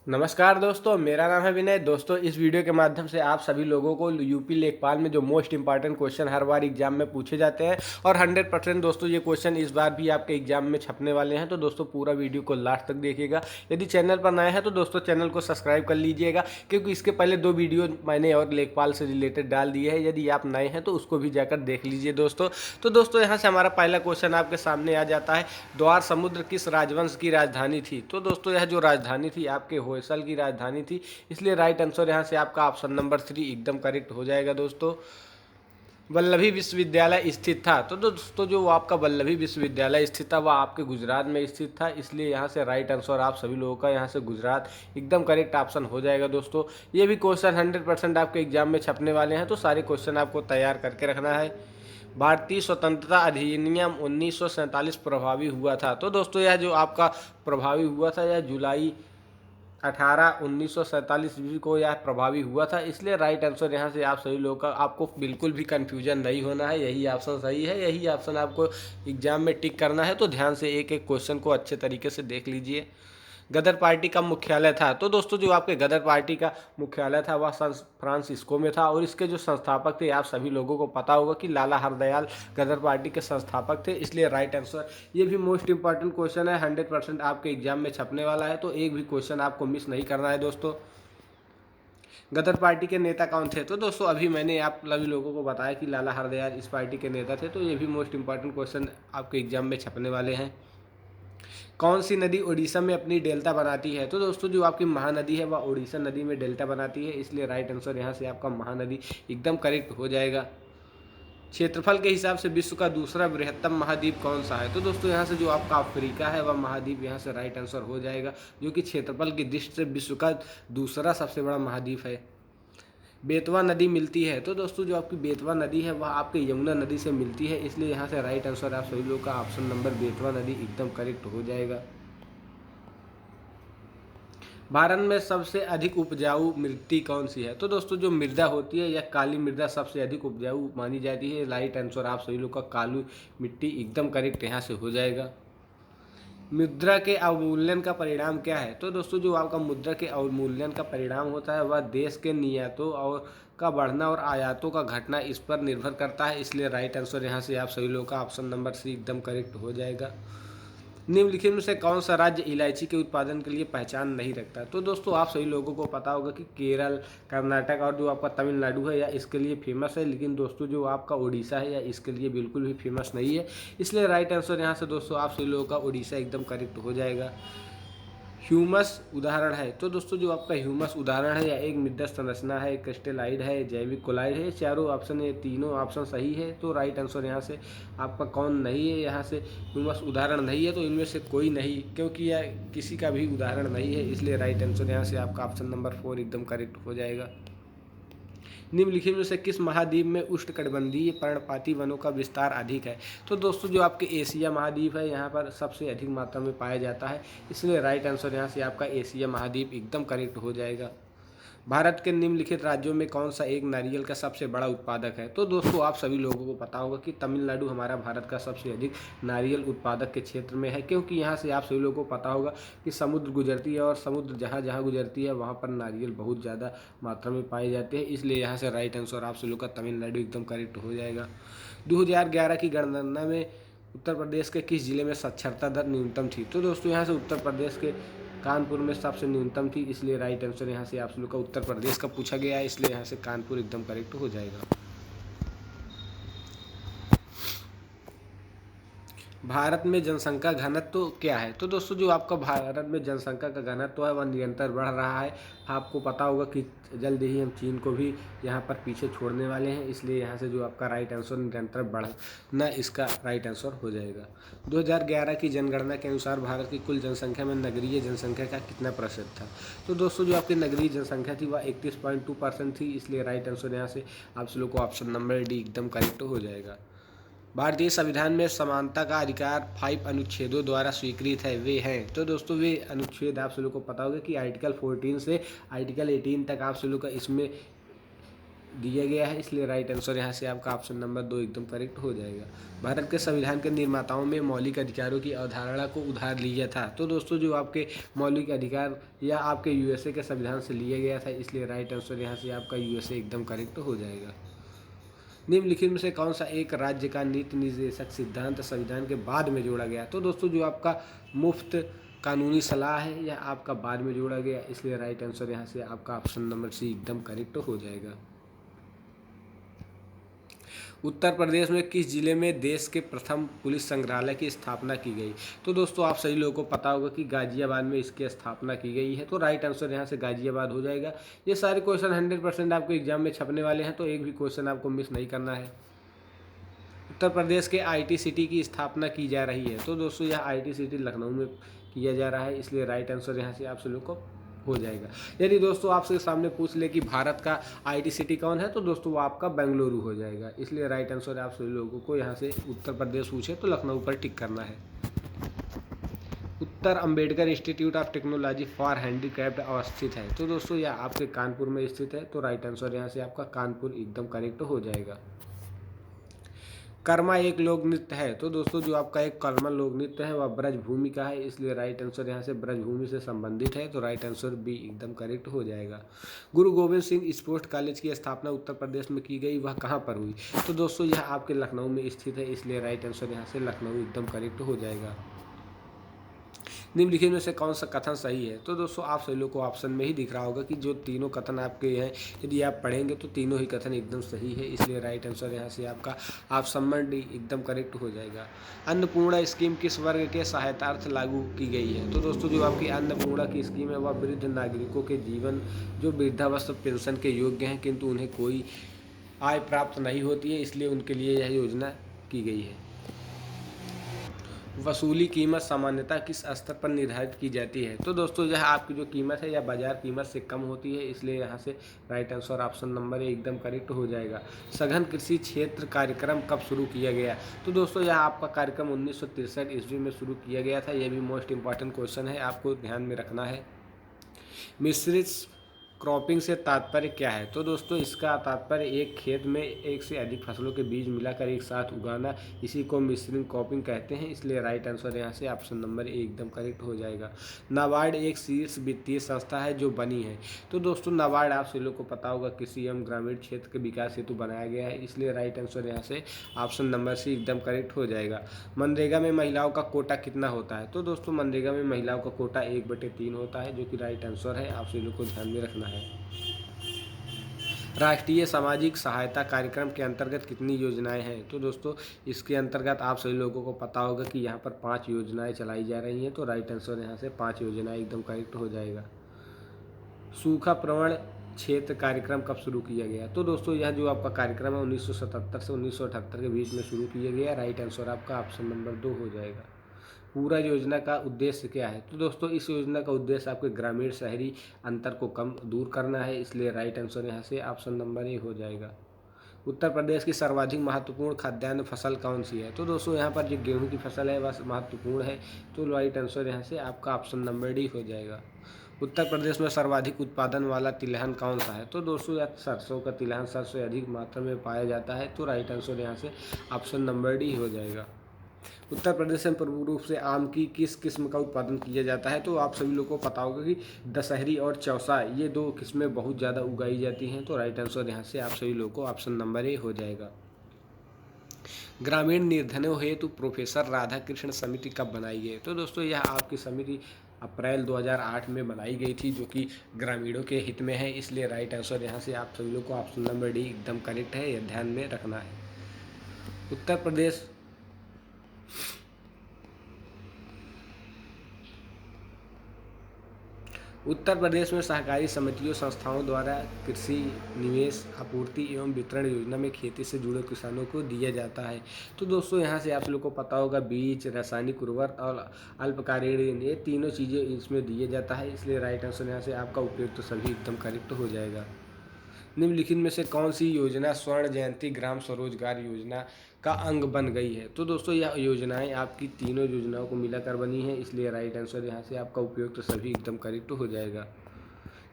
नमस्कार दोस्तों, मेरा नाम है विनय। दोस्तों, इस वीडियो के माध्यम से आप सभी लोगों को यूपी लेखपाल में जो मोस्ट इंपॉर्टेंट क्वेश्चन हर बार एग्जाम में पूछे जाते हैं और 100% दोस्तों ये क्वेश्चन इस बार भी आपके एग्जाम में छपने वाले हैं। तो दोस्तों पूरा वीडियो को लास्ट तक देखिएगा। यदि चैनल पर नए हैं तो दोस्तों चैनल को सब्सक्राइब कर लीजिएगा, क्योंकि इसके पहले 2 वीडियो मैंने और लेखपाल से रिलेटेड डाल दिए हैं। यदि आप नए हैं तो उसको भी जाकर देख लीजिए दोस्तों। तो दोस्तों यहाँ से हमारा पहला क्वेश्चन आपके सामने आ जाता है, द्वार समुद्र किस राजवंश की राजधानी थी। तो दोस्तों यह जो राजधानी थी आपके होयसल की राजधानी थी, इसलिए राइट आंसर यहाँ से आपका ऑप्शन नंबर 3 एकदम करेक्ट हो जाएगा दोस्तों। वल्लभी विश्वविद्यालय स्थित था। तो दोस्तों जो आपका वल्लभी विश्वविद्यालय स्थित था वह आपके गुजरात में स्थित था, इसलिए यहाँ से राइट आंसर आप सभी लोगों का यहाँ से गुजरात एकदम करेक्ट ऑप्शन हो जाएगा दोस्तों। ये भी क्वेश्चन 100% आपके एग्जाम में छपने वाले हैं, तो सारे क्वेश्चन आपको तैयार करके रखना है। भारतीय स्वतंत्रता अधिनियम 1947 प्रभावी हुआ था। तो दोस्तों यह जो आपका प्रभावी हुआ था यह जुलाई 18 1947 को यह प्रभावी हुआ था, इसलिए राइट आंसर यहाँ से आप सभी लोगों का, आपको बिल्कुल भी कन्फ्यूजन नहीं होना है। यही ऑप्शन सही है, यही ऑप्शन आपको एग्जाम में टिक करना है। तो ध्यान से एक एक क्वेश्चन को अच्छे तरीके से देख लीजिए। गदर पार्टी का मुख्यालय था। तो दोस्तों जो आपके गदर पार्टी का मुख्यालय था वह सान फ्रांसिस्को में था, और इसके जो संस्थापक थे आप सभी लोगों को पता होगा कि लाला हरदयाल गदर पार्टी के संस्थापक थे, इसलिए राइट आंसर। ये भी मोस्ट इंपॉर्टेंट क्वेश्चन है, 100% आपके एग्जाम में छपने वाला है, तो एक भी क्वेश्चन आपको मिस नहीं करना है दोस्तों। गदर पार्टी के नेता कौन थे। तो दोस्तों अभी मैंने आप सभी लोगों को बताया कि लाला हरदयाल इस पार्टी के नेता थे, तो ये भी मोस्ट इंपॉर्टेंट क्वेश्चन आपके एग्जाम में छपने वाले हैं। कौन सी नदी उड़ीसा में अपनी डेल्टा बनाती है। तो दोस्तों जो आपकी महानदी है वह उड़ीसा नदी में डेल्टा बनाती है, इसलिए राइट आंसर यहाँ से आपका महानदी एकदम करेक्ट हो जाएगा। क्षेत्रफल के हिसाब से विश्व का दूसरा बृहत्तम महाद्वीप कौन सा है। तो दोस्तों यहाँ से जो आपका अफ्रीका है वह महाद्वीप यहाँ से राइट आंसर हो जाएगा, जो कि क्षेत्रफल की दृष्टि से विश्व का दूसरा सबसे बड़ा महाद्वीप है। बेतवा नदी मिलती है। तो दोस्तों जो आपकी बेतवा नदी है वह आपके यमुना नदी से मिलती है, इसलिए यहाँ से राइट आंसर आप सभी लोग का ऑप्शन नंबर बेतवा नदी एकदम करेक्ट हो जाएगा। भारत में सबसे अधिक उपजाऊ मिट्टी कौन सी है। तो दोस्तों जो मृदा होती है यह काली मृदा सबसे अधिक उपजाऊ मानी जाती है, राइट आंसर आप सभी लोग का काली मिट्टी एकदम करेक्ट यहाँ से हो जाएगा। मुद्रा के अवमूल्यन का परिणाम क्या है। तो दोस्तों जो आपका मुद्रा के अवमूल्यन का परिणाम होता है वह देश के निर्यातों और का बढ़ना और आयातों का घटना इस पर निर्भर करता है, इसलिए राइट आंसर यहाँ से आप सभी लोगों का ऑप्शन नंबर सी एकदम करेक्ट हो जाएगा। निम्नलिखित में से कौन सा राज्य इलायची के उत्पादन के लिए पहचान नहीं रखता। तो दोस्तों आप सभी लोगों को पता होगा कि केरल, कर्नाटक और जो आपका तमिलनाडु है या इसके लिए फेमस है, लेकिन दोस्तों जो आपका उड़ीसा है या इसके लिए बिल्कुल भी फेमस नहीं है, इसलिए राइट आंसर यहाँ से दोस्तों आप सभी लोगों का उड़ीसा एकदम करेक्ट हो जाएगा। ह्यूमस उदाहरण है। तो दोस्तों जो आपका ह्यूमस उदाहरण है या एक मृदा संरचना है, क्रिस्टलाइड है, जैविक कोलाइड है, चारों ऑप्शन, ये तीनों ऑप्शन सही है। तो राइट आंसर यहाँ से आपका कौन नहीं है, यहाँ से ह्यूमस उदाहरण नहीं है, तो इनमें से कोई नहीं, क्योंकि यह किसी का भी उदाहरण नहीं है, इसलिए राइट आंसर यहाँ से आपका ऑप्शन नंबर 4 एकदम करेक्ट हो जाएगा। निम्नलिखित में से किस महाद्वीप में उष्णकटिबंधीय पर्णपाती वनों का विस्तार अधिक है। तो दोस्तों जो आपके एशिया महाद्वीप है यहाँ पर सबसे अधिक मात्रा में पाया जाता है, इसलिए राइट आंसर यहाँ से आपका एशिया महाद्वीप एकदम करेक्ट हो जाएगा। भारत के निम्नलिखित राज्यों में कौन सा एक नारियल का सबसे बड़ा उत्पादक है। तो दोस्तों आप सभी लोगों को पता होगा कि तमिलनाडु हमारा भारत का सबसे अधिक नारियल उत्पादक के क्षेत्र में है, क्योंकि यहाँ से आप सभी लोगों को पता होगा कि समुद्र गुजरती है, और समुद्र जहाँ जहाँ गुजरती है वहाँ पर नारियल बहुत ज़्यादा मात्रा में पाए जाते हैं, इसलिए यहाँ से राइट आंसर आप सभी लोग का तमिलनाडु एकदम करेक्ट हो जाएगा। 2011 की गणना में उत्तर प्रदेश के किस जिले में साक्षरता दर न्यूनतम थी। तो दोस्तों यहाँ से उत्तर प्रदेश के कानपुर में सबसे न्यूनतम थी, इसलिए राइट आंसर यहाँ से आप लोग का उत्तर प्रदेश का पूछा गया है, इसलिए यहाँ से कानपुर एकदम करेक्ट हो जाएगा। भारत में जनसंख्या घनत्व क्या है। तो दोस्तों जो आपका भारत में जनसंख्या का घनत्व है वह निरंतर बढ़ रहा है। आपको पता होगा कि जल्द ही हम चीन को भी यहाँ पर पीछे छोड़ने वाले हैं, इसलिए यहाँ से जो आपका राइट आंसर निरंतर बढ़ना इसका राइट आंसर हो जाएगा। 2011 की जनगणना के अनुसार भारत की कुल जनसंख्या में नगरीय जनसंख्या का कितना प्रतिशत था। तो दोस्तों जो आपकी नगरीय जनसंख्या थी वह 31.2% थी, इसलिए राइट आंसर यहाँ से आप लोग को ऑप्शन नंबर डी एकदम करेक्ट हो जाएगा। भारतीय संविधान में समानता का अधिकार 5 अनुच्छेदों द्वारा स्वीकृत है, वे हैं। तो दोस्तों वे अनुच्छेद आप सभी को पता होगा कि आर्टिकल 14 से आर्टिकल 18 तक आप सभी का इसमें दिया गया है, इसलिए राइट आंसर यहाँ से आपका ऑप्शन नंबर 2 एकदम करेक्ट हो जाएगा। भारत के संविधान के निर्माताओं में मौलिक अधिकारों की अवधारणा को उधार लिया था। तो दोस्तों जो आपके मौलिक अधिकार या आपके यूएसए के संविधान से लिया गया था, इसलिए राइट आंसर यहाँ से आपका यूएसए एकदम करेक्ट हो जाएगा। निम्नलिखित में से कौन सा एक राज्य का नीति निर्देशक सिद्धांत संविधान के बाद में जोड़ा गया? तो दोस्तों जो आपका मुफ्त कानूनी सलाह है यह आपका बाद में जोड़ा गया, इसलिए राइट आंसर यहाँ से आपका ऑप्शन नंबर सी एकदम करेक्ट हो जाएगा। उत्तर प्रदेश में किस जिले में देश के प्रथम पुलिस संग्रहालय की स्थापना की गई? तो दोस्तों आप सभी लोगों को पता होगा कि गाजियाबाद में इसकी स्थापना की गई है, तो राइट आंसर यहाँ से गाजियाबाद हो जाएगा। ये सारे क्वेश्चन 100% आपको एग्जाम में छपने वाले हैं, तो एक भी क्वेश्चन आपको मिस नहीं करना है। उत्तर प्रदेश के IT सिटी की स्थापना की जा रही है, तो दोस्तों यह IT सिटी लखनऊ में किया जा रहा है, इसलिए राइट आंसर यहाँ से आप सभी लोगों को हो जाएगा। यदि दोस्तों आपसे सामने पूछ ले कि भारत का IT सिटी कौन है, तो दोस्तों वो आपका बेंगलुरु हो जाएगा, इसलिए राइट आंसर आप सभी लोगों को यहाँ से उत्तर प्रदेश पूछे तो लखनऊ पर टिक करना है। उत्तर Ambedkar institute of technology for handicraft अवस्थित है, तो दोस्तों यह आपके कानपुर में स्थित है, तो राइट आंसर यहाँ से आपका कानपुर एकदम करेक्ट हो जाएगा। कर्मा एक लोक नृत्य है, तो दोस्तों जो आपका एक कर्मा लोक नृत्य है वह ब्रजभूमि का है, इसलिए राइट आंसर यहाँ से ब्रजभूमि से संबंधित है, तो राइट आंसर बी एकदम करेक्ट हो जाएगा। गुरु गोविंद सिंह स्पोर्ट्स कॉलेज की स्थापना उत्तर प्रदेश में की गई, वह कहाँ पर हुई? तो दोस्तों यह आपके लखनऊ में स्थित है, इसलिए राइट आंसर यहाँ से लखनऊ एकदम करेक्ट हो जाएगा। निम्नलिखित में से कौन सा कथन सही है? तो दोस्तों आप सभी लोग को ऑप्शन में ही दिख रहा होगा कि जो तीनों कथन आपके हैं, यदि आप पढ़ेंगे तो तीनों ही कथन एकदम सही है, इसलिए राइट आंसर यहाँ से आपका ऑप्शन नंबर डी एकदम करेक्ट हो जाएगा। अन्नपूर्णा स्कीम किस वर्ग के सहायतार्थ लागू की गई है? तो दोस्तों जो आपकी अन्नपूर्णा की स्कीम है वह वृद्ध नागरिकों के जीवन जो वृद्धावस्था पेंशन के योग्य हैं किंतु उन्हें कोई आय प्राप्त नहीं होती है, इसलिए उनके लिए यह योजना की गई है। वसूली कीमत सामान्यतः किस स्तर पर निर्धारित की जाती है? तो दोस्तों यह आपकी जो कीमत है यह बाजार कीमत से कम होती है, इसलिए यहाँ से right answer option number A एकदम करेक्ट हो जाएगा। सघन कृषि क्षेत्र कार्यक्रम कब शुरू किया गया? तो दोस्तों यह आपका कार्यक्रम 1963 ईस्वी में शुरू किया गया था, यह भी मोस्ट इंपॉर्टेंट क्वेश्चन है, आपको ध्यान में रखना है। मिश्रित क्रॉपिंग से तात्पर्य क्या है? तो दोस्तों इसका तात्पर्य एक खेत में एक से अधिक फसलों के बीज मिलाकर एक साथ उगाना, इसी को मिश्रित क्रॉपिंग कहते हैं, इसलिए राइट आंसर यहाँ से ऑप्शन नंबर ए एकदम करेक्ट हो जाएगा। नाबार्ड एक शीर्ष वित्तीय संस्था है जो बनी है, तो दोस्तों नाबार्ड आप सभी लोग को पता होगा कृषि एवं ग्रामीण क्षेत्र के विकास हेतु बनाया गया है, इसलिए राइट आंसर यहाँ से ऑप्शन नंबर सी एकदम करेक्ट हो जाएगा। मनरेगा में महिलाओं का कोटा कितना होता है? तो दोस्तों मनरेगा में महिलाओं का कोटा 1/3 होता है, जो कि राइट आंसर है, आप सभी लोग को ध्यान में रखना है। राष्ट्रीय सामाजिक सहायता कार्यक्रम के अंतर्गत कितनी योजनाएं हैं? तो दोस्तों इसके अंतर्गत आप सभी लोगों को पता होगा कि यहाँ पर 5 योजनाएं चलाई जा रही हैं, तो राइट आंसर यहाँ से 5 योजनाएं एकदम करेक्ट हो जाएगा। सूखा प्रवण क्षेत्र कार्यक्रम कब शुरू किया गया? तो दोस्तों यह जो आपका कार्यक्रम है 1977 से 1978 के बीच में शुरू किया गया, राइट आंसर आपका ऑप्शन नंबर 2 हो जाएगा। पूरा योजना का उद्देश्य क्या है? तो दोस्तों इस योजना का उद्देश्य आपके ग्रामीण शहरी अंतर को कम दूर करना है, इसलिए राइट आंसर यहाँ से ऑप्शन नंबर ए हो जाएगा। उत्तर प्रदेश की सर्वाधिक महत्वपूर्ण खाद्यान्न फसल कौन सी है? तो दोस्तों यहाँ पर जो गेहूं की फसल है वह महत्वपूर्ण है, तो राइट आंसर यहाँ से आपका ऑप्शन नंबर डी हो जाएगा। उत्तर प्रदेश में सर्वाधिक उत्पादन वाला तिलहन कौन सा है? तो दोस्तों यह सरसों का तिलहन सबसे अधिक मात्रा में पाया जाता है, तो राइट आंसर यहाँ से ऑप्शन नंबर डी हो जाएगा। उत्तर प्रदेश में प्रमुख रूप से आम की किस किस्म का उत्पादन किया जाता है? तो आप सभी लोगों को पता होगा कि दशहरी और चौसा ये 2 किस्में बहुत ज़्यादा उगाई जाती हैं, तो राइट आंसर यहाँ से आप सभी लोगों को ऑप्शन नंबर ए हो जाएगा। ग्रामीण निर्धनों हेतु प्रोफेसर राधाकृष्ण समिति कब बनाई गई? तो दोस्तों यह आपकी समिति अप्रैल 2008 में बनाई गई थी, जो कि ग्रामीणों के हित में है, इसलिए राइट आंसर यहाँ से आप सभी लोग को ऑप्शन नंबर डी एकदम करेक्ट है, यह ध्यान में रखना है। उत्तर प्रदेश में सहकारी समितियों संस्थाओं द्वारा कृषि निवेश आपूर्ति एवं वितरण योजना में खेती से जुड़े किसानों को दिया जाता है। तो दोस्तों यहाँ से आप लोग को पता होगा बीज, रासायनिक उर्वरक और अल्पकालीन ऋण, ये तीनों चीज़ें इसमें दिया जाता है, इसलिए राइट आंसर यहाँ से आपका उपयुक्त सभी एकदम करेक्ट हो जाएगा। निम्नलिखित में से कौन सी योजना स्वर्ण जयंती ग्राम स्वरोजगार योजना का अंग बन गई है? तो दोस्तों यह योजनाएं आपकी तीनों योजनाओं को मिलाकर बनी है, इसलिए राइट आंसर यहाँ से आपका उपयुक्त सभी एकदम करेक्ट हो जाएगा।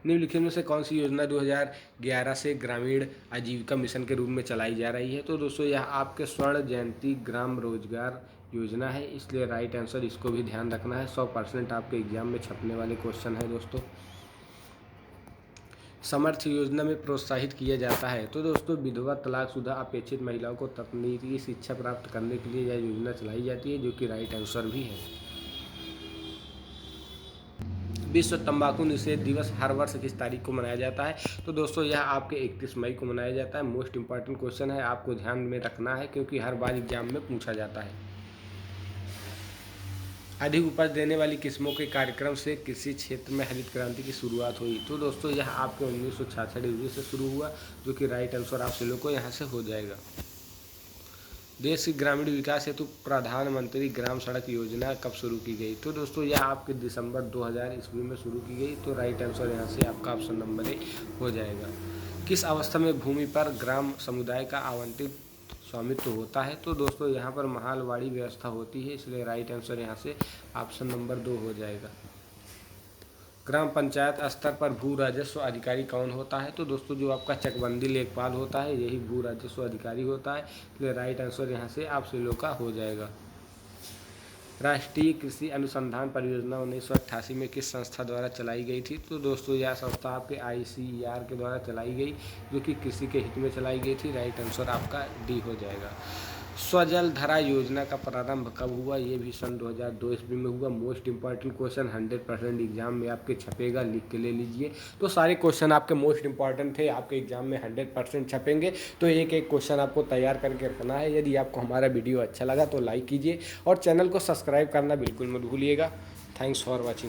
निम्नलिखित में से कौन सी योजना 2011 से ग्रामीण आजीविका मिशन के रूप में चलाई जा रही है? तो दोस्तों यह आपके स्वर्ण जयंती ग्राम रोजगार योजना है, इसलिए राइट आंसर इसको भी ध्यान रखना है। 100% आपके एग्जाम में छपने वाले क्वेश्चन है दोस्तों। समर्थ योजना में प्रोत्साहित किया जाता है। तो दोस्तों विधवा तलाकशुदा अपेक्षित महिलाओं को तकनीकी शिक्षा प्राप्त करने के लिए यह योजना चलाई जाती है, जो कि राइट आंसर भी है। विश्व तंबाकू निषेध दिवस हर वर्ष किस तारीख को मनाया जाता है? तो दोस्तों यह आपके 31 मई को मनाया जाता है। मोस्ट इंपॉर्टेंट क्वेश्चन है, आपको ध्यान में रखना है क्योंकि हर बार एग्जाम में पूछा जाता है। अधिक उपज देने वाली किस्मों के कार्यक्रम से कृषि क्षेत्र में हरित क्रांति की शुरुआत हुई। तो दोस्तों यह आपके 1966 ईस्वी से शुरू हुआ, जो कि राइट आंसर आप सभी लोग को यहाँ से हो जाएगा। देश की ग्रामीण विकास हेतु प्रधानमंत्री ग्राम सड़क योजना कब शुरू की गई? तो दोस्तों यह आपके दिसंबर 2000 ईस्वी में शुरू की गई। तो राइट आंसर यहाँ से आपका ऑप्शन नंबर ए हो जाएगा। किस अवस्था में भूमि पर ग्राम समुदाय का आवंटित स्वामित्व होता है? तो दोस्तों यहाँ पर महालवाड़ी व्यवस्था होती है, इसलिए राइट आंसर यहाँ से ऑप्शन नंबर 2 हो जाएगा। ग्राम पंचायत स्तर पर भू राजस्व अधिकारी कौन होता है? तो दोस्तों जो आपका चकबंदी लेखपाल होता है यही भू राजस्व अधिकारी होता है, इसलिए राइट आंसर यहाँ से आप सभी लोग का हो जाएगा। राष्ट्रीय कृषि अनुसंधान परियोजना 1988 में किस संस्था द्वारा चलाई गई थी? तो दोस्तों यह संस्था आपके ICAR के द्वारा चलाई गई, जो कि कृषि के हित में चलाई गई थी। राइट आंसर आपका डी हो जाएगा। स्वजल धारा योजना का प्रारंभ कब हुआ? ये भी सन 2002 ईस्वी में हुआ। मोस्ट इंपॉर्टेंट क्वेश्चन 100% एग्जाम में आपके छपेगा, लिख के ले लीजिए। तो सारे क्वेश्चन आपके मोस्ट इंपॉर्टेंट थे, आपके एग्जाम में 100% छपेंगे, तो एक एक क्वेश्चन आपको तैयार करके रखना है। यदि आपको हमारा वीडियो अच्छा लगा तो लाइक कीजिए और चैनल को सब्सक्राइब करना बिल्कुल मत भूलिएगा। Thanks for watching.